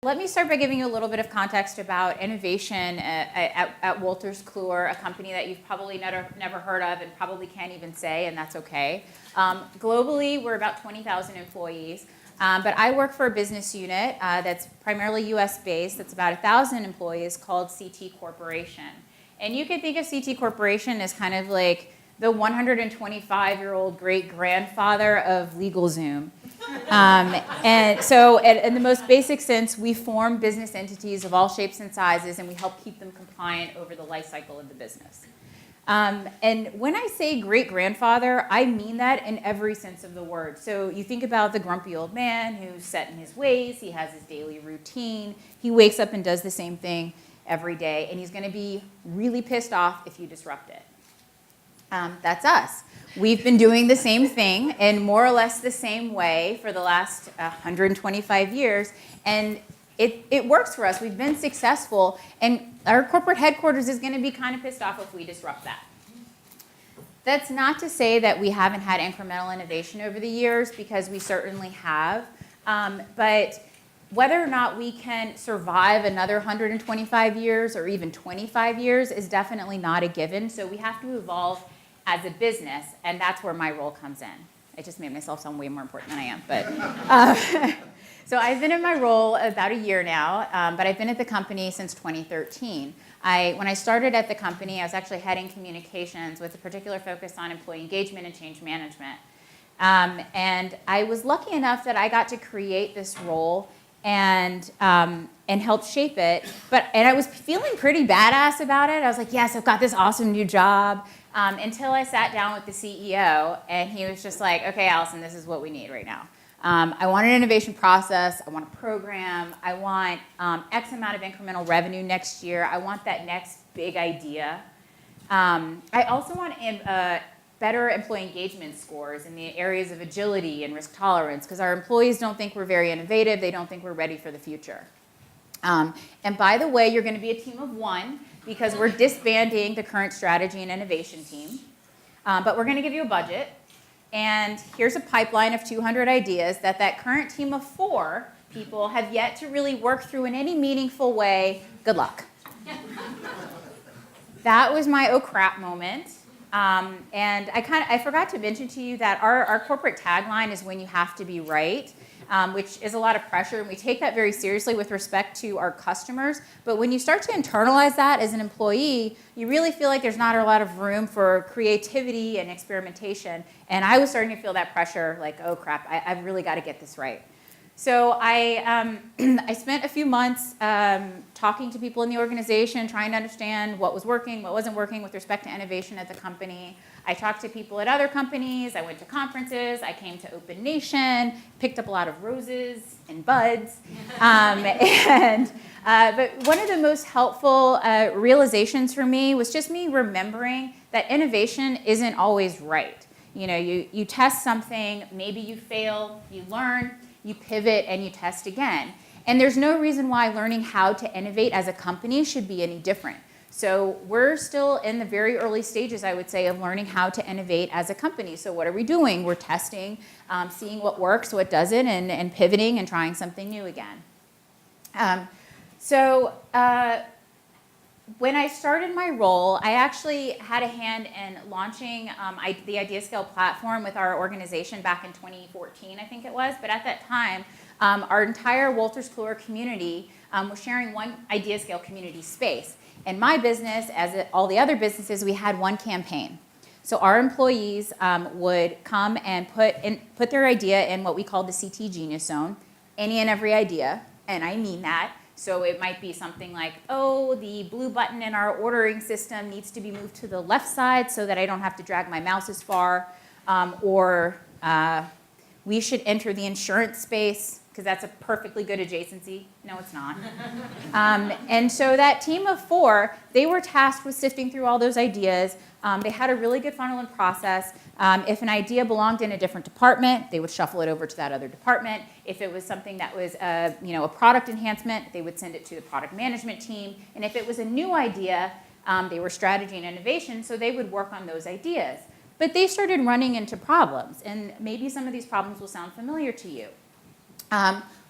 Let me start by giving you a little bit of context about innovation at Wolters Kluwer, a company that you've probably never heard of and probably can't even say, and that's okay. Globally, we're about 20,000 employees, but I work for a business unit that's primarily US-based, that's about 1,000 employees, called CT Corporation. And you can think of CT Corporation as kind of like the 125-year-old great-grandfather of LegalZoom. And so in the most basic sense, we form business entities of all shapes and sizes, and we help keep them compliant over the life cycle of the business. And when I say great-grandfather, I mean that in every sense of the word. So you think about the grumpy old man who's set in his ways, he has his daily routine, he wakes up and does the same thing every day, and he's going to be really pissed off if you disrupt it. That's us. We've been doing the same thing in more or less the same way for the last 125 years, and it works for us. We've been successful, and our corporate headquarters is going to be kind of pissed off if we disrupt that. That's not to say that we haven't had incremental innovation over the years, because we certainly have, but whether or not we can survive another 125 years or even 25 years is definitely not a given, so we have to evolve as a business, and that's where my role comes in. I just made myself sound way more important than I am, but so I've been in my role about a year now, but I've been at the company since 2013. When I started at the company, I was actually heading communications with a particular focus on employee engagement and change management. And I was lucky enough that I got to create this role and help shape it. And I was feeling pretty badass about it. I was like, yes, I've got this awesome new job. Until I sat down with the CEO, and he was just like, okay, Allison, this is what we need right now. I want an innovation process. I want a program. I want X amount of incremental revenue next year. I want that next big idea. I also want better employee engagement scores in the areas of agility and risk tolerance, because our employees don't think we're very innovative. They don't think we're ready for the future. And by the way, you're going to be a team of one, because we're disbanding the current strategy and innovation team. But we're going to give you a budget. And here's a pipeline of 200 ideas that current team of 4 people have yet to really work through in any meaningful way. Good luck. That was my oh crap moment. And I forgot to mention to you that our corporate tagline is when you have to be right. Which is a lot of pressure, and we take that very seriously with respect to our customers. But when you start to internalize that as an employee, you really feel like there's not a lot of room for creativity and experimentation. And I was starting to feel that pressure, like, oh crap, I've really got to get this right. So I spent a few months talking to people in the organization, trying to understand what was working, what wasn't working with respect to innovation at the company. I talked to people at other companies, I went to conferences, I came to Open Nation, picked up a lot of roses and buds. But one of the most helpful realizations for me was just me remembering that innovation isn't always right. You know, you test something, maybe you fail, you learn, you pivot, and you test again. And there's no reason why learning how to innovate as a company should be any different. So we're still in the very early stages, I would say, of learning how to innovate as a company. So what are we doing? We're testing, seeing what works, what doesn't, and pivoting and trying something new again. When I started my role, I actually had a hand in launching the IdeaScale platform with our organization back in 2014, I think it was. But at that time, our entire Wolters Kluwer community was sharing one IdeaScale community space. In my business, as all the other businesses, we had one campaign. So our employees would come and put their idea in what we called the CT Genius Zone, any and every idea, and I mean that. So it might be something like, oh, the blue button in our ordering system needs to be moved to the left side so that I don't have to drag my mouse as far, or we should enter the insurance space, because that's a perfectly good adjacency. No, it's not. And so that team of 4, they were tasked with sifting through all those ideas. They had a really good funnel and process. If an idea belonged in a different department, they would shuffle it over to that other department. If it was something that was a product enhancement, they would send it to the product management team. And if it was a new idea, they were strategy and innovation, so they would work on those ideas. But they started running into problems, and maybe some of these problems will sound familiar to you.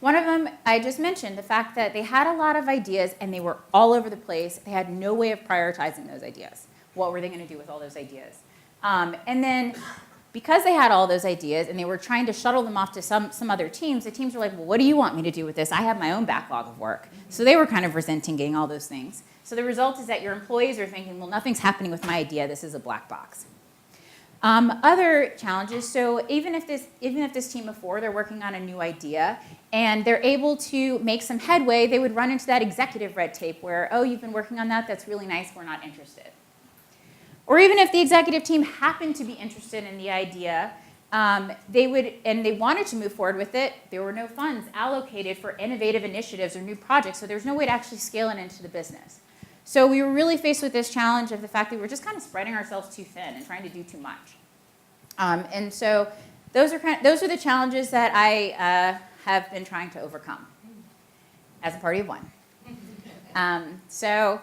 One of them, I just mentioned, the fact that they had a lot of ideas and they were all over the place. They had no way of prioritizing those ideas. What were they going to do with all those ideas? And then because they had all those ideas and they were trying to shuttle them off to some other teams, the teams were like, well, what do you want me to do with this? I have my own backlog of work. So they were kind of resenting getting all those things. So the result is that your employees are thinking, well, nothing's happening with my idea. This is a black box. Other challenges, so even if this team of 4, they're working on a new idea and they're able to make some headway, they would run into that executive red tape where, oh, you've been working on that, that's really nice, we're not interested. Or even if the executive team happened to be interested in the idea, they wanted to move forward with it, there were no funds allocated for innovative initiatives or new projects, so there's no way to actually scale it into the business. So we were really faced with this challenge of the fact that we were just kind of spreading ourselves too thin and trying to do too much. And so those are the challenges that I have been trying to overcome as a party of 1. So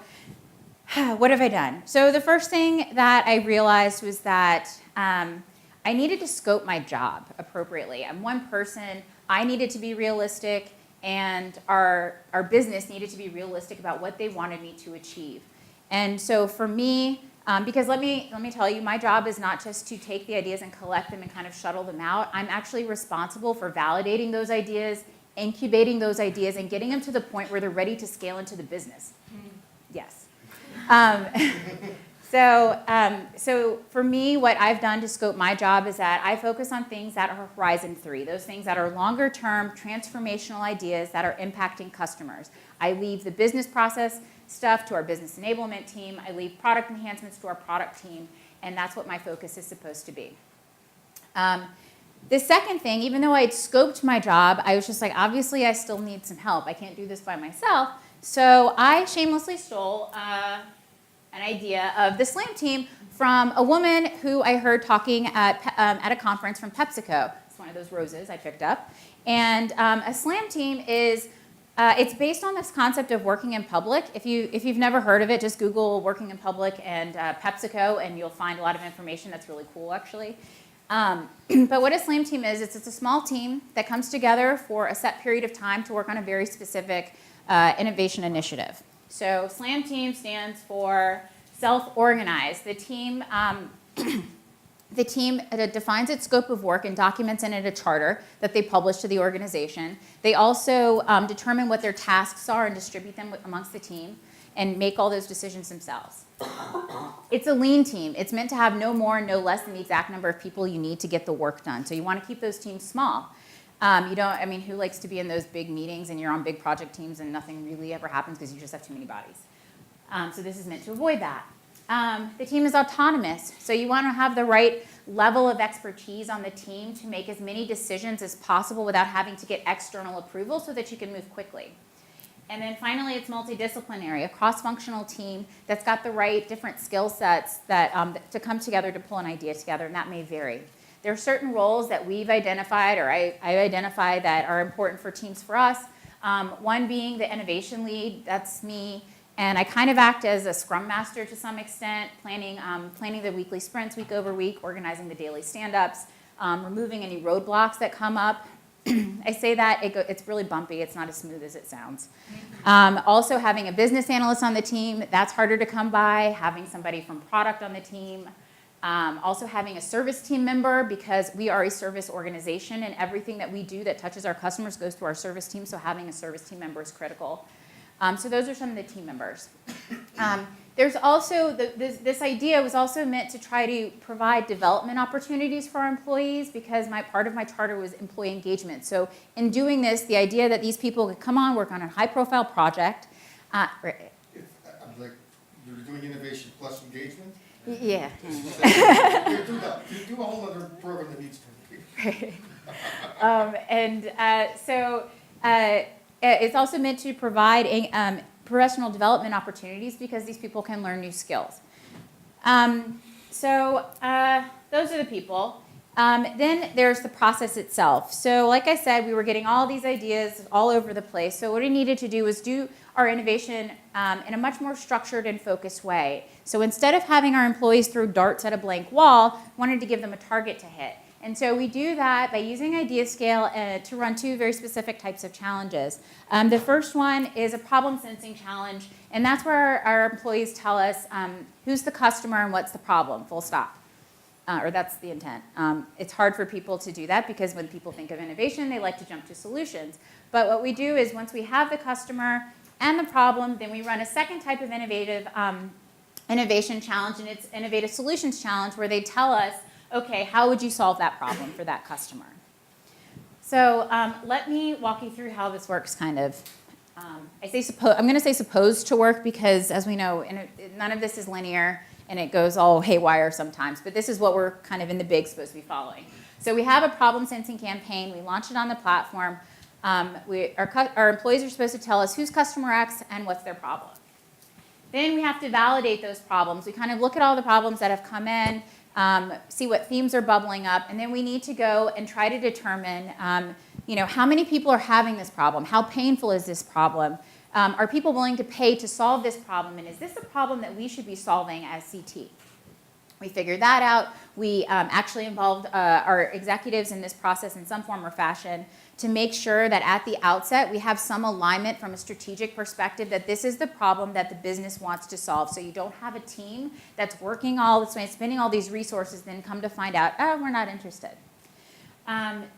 what have I done? So the first thing that I realized was that I needed to scope my job appropriately. I'm one person. I needed to be realistic. And our business needed to be realistic about what they wanted me to achieve. And so for me, because let me tell you, my job is not just to take the ideas and collect them and kind of shuttle them out. I'm actually responsible for validating those ideas, incubating those ideas, and getting them to the point where they're ready to scale into the business. Yes. So for me, what I've done to scope my job is that I focus on things that are horizon 3, those things that are longer term, transformational ideas that are impacting customers. I leave the business process stuff to our business enablement team. I leave product enhancements to our product team, and that's what my focus is supposed to be. The second thing, even though I'd scoped my job, I was just like, obviously I still need some help. I can't do this by myself. So I shamelessly stole an idea of the SLAM team from a woman who I heard talking at a conference from PepsiCo. It's one of those roses I picked up. And a SLAM team is, it's based on this concept of working in public. If you've never heard of it, just Google working in public and PepsiCo, and you'll find a lot of information that's really cool, actually. But what a SLAM team is, it's a small team that comes together for a set period of time to work on a very specific innovation initiative. So SLAM team stands for self-organized. The team defines its scope of work and documents in it a charter that they publish to the organization. They also determine what their tasks are and distribute them amongst the team and make all those decisions themselves. It's a lean team. It's meant to have no more and no less than the exact number of people you need to get the work done. So you want to keep those teams small. Who likes to be in those big meetings and you're on big project teams and nothing really ever happens because you just have too many bodies? So this is meant to avoid that. The team is autonomous, so you want to have the right level of expertise on the team to make as many decisions as possible without having to get external approval so that you can move quickly. And then finally, it's multidisciplinary, a cross-functional team that's got the right different skill sets that, to come together to pull an idea together, and that may vary. There are certain roles that we've identified, or I identified, that are important for teams for us. One being the innovation lead, that's me. And I kind of act as a scrum master to some extent, planning the weekly sprints week over week, organizing the daily stand-ups, removing any roadblocks that come up. I say that, it's really bumpy. It's not as smooth as it sounds. Also having a business analyst on the team, that's harder to come by. Having somebody from product on the team. Also having a service team member, because we are a service organization and everything that we do that touches our customers goes through our service team, so having a service team member is critical. So those are some of the team members. There's also, this idea was also meant to try to provide development opportunities for our employees, because part of my charter was employee engagement. So in doing this, the idea that these people could come on, work on a high-profile project. I'm like, you're doing innovation plus engagement? Yeah. Do a whole other program that needs to be. It's also meant to provide professional development opportunities, because these people can learn new skills. Those are the people. Then there's the process itself. So like I said, we were getting all these ideas all over the place. So what we needed to do was do our innovation in a much more structured and focused way. So instead of having our employees throw darts at a blank wall, we wanted to give them a target to hit. And so we do that by using IdeaScale to run two very specific types of challenges. The first one is a problem sensing challenge, and that's where our employees tell us who's the customer and what's the problem, full stop. Or that's the intent. It's hard for people to do that because when people think of innovation, they like to jump to solutions. But what we do is once we have the customer and the problem, then we run a second type of innovation challenge, and it's innovative solutions challenge, where they tell us, okay, how would you solve that problem for that customer? So let me walk you through how this works, kind of. I'm going to say supposed to work because, as we know, none of this is linear, and it goes all haywire sometimes. But this is what we're kind of in the big supposed to be following. So we have a problem sensing campaign. We launch it on the platform. Our employees are supposed to tell us who's customer X and what's their problem. Then we have to validate those problems. We kind of look at all the problems that have come in, see what themes are bubbling up, and then we need to go and try to determine how many people are having this problem, how painful is this problem, are people willing to pay to solve this problem, and is this a problem that we should be solving as CT? We figured that out. We actually involved our executives in this process in some form or fashion to make sure that at the outset we have some alignment from a strategic perspective that this is the problem that the business wants to solve. So you don't have a team that's working all this way, spending all these resources, then come to find out, oh, we're not interested.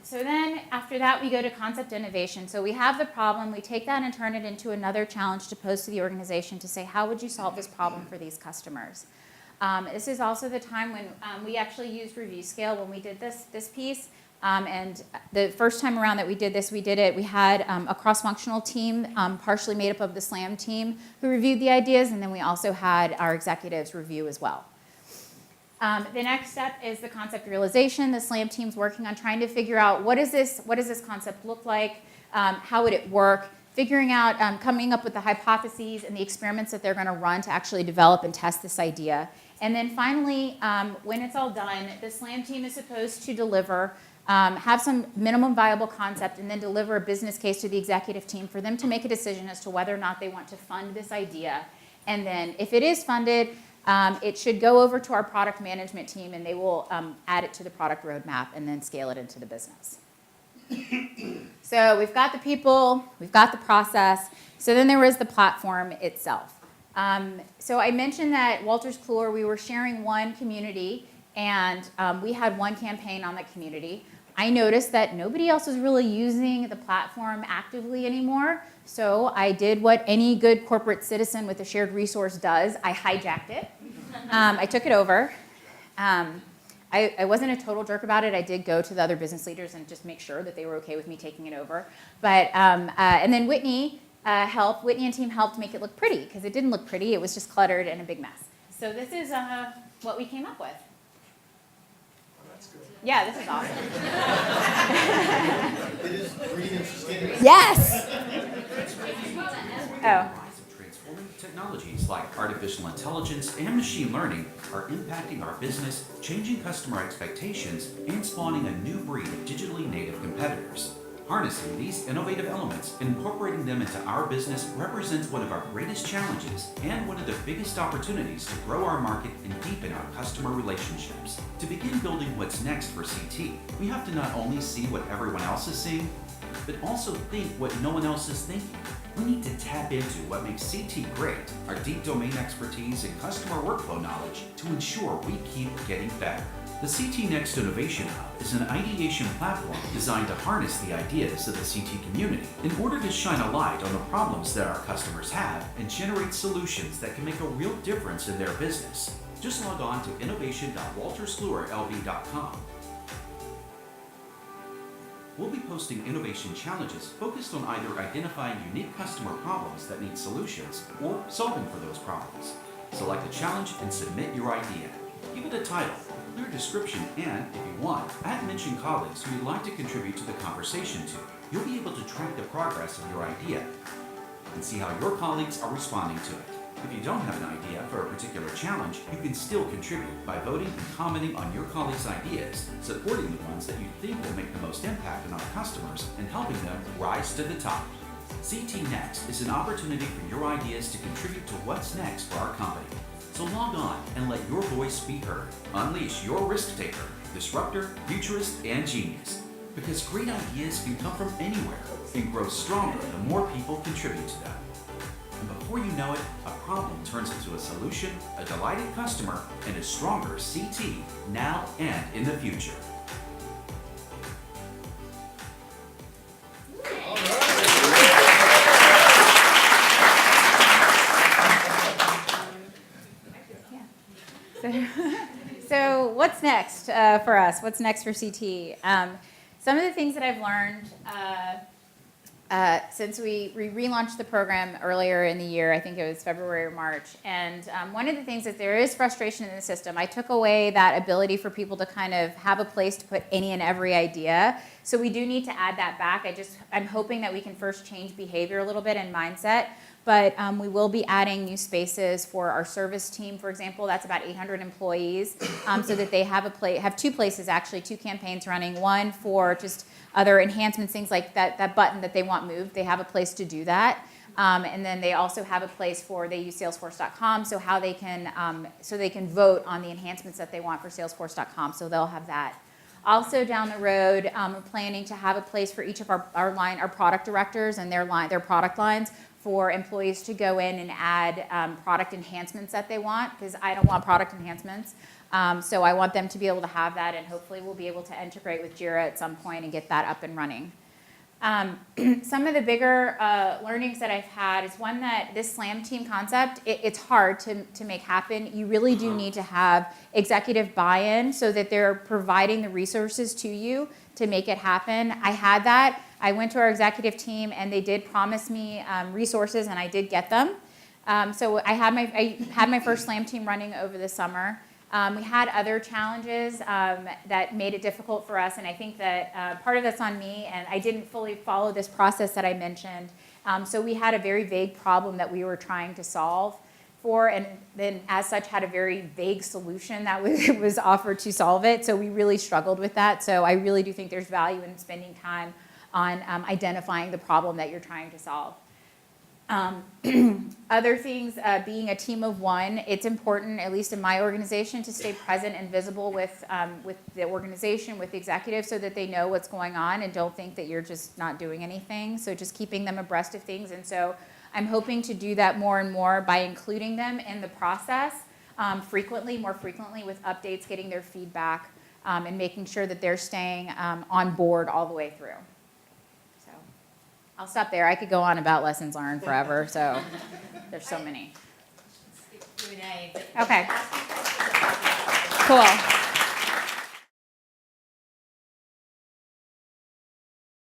So then after that we go to concept innovation. So we have the problem, we take that and turn it into another challenge to pose to the organization to say, how would you solve this problem for these customers? This is also the time when we actually used IdeaScale when we did this piece. And the first time around that we did this, we had a cross-functional team, partially made up of the SLAM team, who reviewed the ideas, and then we also had our executives review as well. The next step is the concept realization. The SLAM team's working on trying to figure out what does this concept look like, how would it work, figuring out, coming up with the hypotheses and the experiments that they're going to run to actually develop and test this idea. And then finally, when it's all done, the SLAM team is supposed to deliver, have some minimum viable concept, and then deliver a business case to the executive team for them to make a decision as to whether or not they want to fund this idea. And then if it is funded, it should go over to our product management team, and they will add it to the product roadmap and then scale it into the business. So we've got the people, we've got the process, so then there was the platform itself. So I mentioned that Wolters Kluwer, we were sharing one community, and we had one campaign on that community. I noticed that nobody else was really using the platform actively anymore, so I did what any good corporate citizen with a shared resource does. I hijacked it. I took it over. I wasn't a total jerk about it. I did go to the other business leaders and just make sure that they were okay with me taking it over. But, and then Whitney and team helped make it look pretty, because it didn't look pretty. It was just cluttered and a big mess. So this is what we came up with. That's good. Yeah, this is awesome. It is green and sustainable. Yes. Oh. Transforming technologies like artificial intelligence and machine learning are impacting our business, changing customer expectations, and spawning a new breed of digitally native competitors. Harnessing these innovative elements and incorporating them into our business represents one of our greatest challenges and one of the biggest opportunities to grow our market and deepen our customer relationships. To begin building what's next for CT, we have to not only see what everyone else is seeing, but also think what no one else is thinking. We need to tap into what makes CT great, our deep domain expertise and customer workflow knowledge, to ensure we keep getting better. The CT Next Innovation Hub is an ideation platform designed to harness the ideas of the CT community in order to shine a light on the problems that our customers have and generate solutions that can make a real difference in their business. Just log on to innovation.wolterskluwerlv.com. We'll be posting innovation challenges focused on either identifying unique customer problems that need solutions or solving for those problems. Select a challenge and submit your idea. Give it a title, clear description, and, if you want, add mention colleagues who you'd like to contribute to the conversation to. You'll be able to track the progress of your idea and see how your colleagues are responding to it. If you don't have an idea for a particular challenge, you can still contribute by voting and commenting on your colleagues' ideas, supporting the ones that you think will make the most impact on our customers, and helping them rise to the top. CT Next is an opportunity for your ideas to contribute to what's next for our company. So log on and let your voice be heard. Unleash your risk taker disruptor, futurist, and genius. Because great ideas can come from anywhere and grow stronger the more people contribute to them. And before you know it, a problem turns into a solution, a delighted customer, and a stronger CT now and in the future. So what's next for us? What's next for CT? Some of the things that I've learned since we relaunched the program earlier in the year, I think it was February or March, and one of the things is there is frustration in the system. I took away that ability for people to kind of have a place to put any and every idea. So we do need to add that back. I'm hoping that we can first change behavior a little bit and mindset. But we will be adding new spaces for our service team, for example. That's about 800 employees, so that they have two places, actually, two campaigns running. One for just other enhancements, things like that button that they want moved. They have a place to do that. And then they also have a place they use Salesforce.com, so how they can vote on the enhancements that they want for Salesforce.com. So they'll have that. Also down the road, we're planning to have a place for each of our product directors and their product lines, for employees to go in and add product enhancements that they want, because I don't want product enhancements. So I want them to be able to have that, and hopefully we'll be able to integrate with Jira at some point and get that up and running. Some of the bigger learnings that I've had is one that this SLAM team concept, it's hard to make happen. You really do need to have executive buy-in so that they're providing the resources to you to make it happen. I had that. I went to our executive team and they did promise me resources, and I did get them. So I had my first SLAM team running over the summer. We had other challenges that made it difficult for us, and I think that part of that's on me, and I didn't fully follow this process that I mentioned. So we had a very vague problem that we were trying to solve for, and then as such had a very vague solution that was offered to solve it. So we really struggled with that. So I really do think there's value in spending time on identifying the problem that you're trying to solve. Other things, being a team of one, it's important, at least in my organization, to stay present and visible with the organization, with the executives, so that they know what's going on and don't think that you're just not doing anything. So just keeping them abreast of things. And so I'm hoping to do that more and more by including them in the process more frequently with updates, getting their feedback, and making sure that they're staying on board all the way through. I'll stop there. I could go on about lessons learned forever, so there's so many. Q&A. Okay. Cool.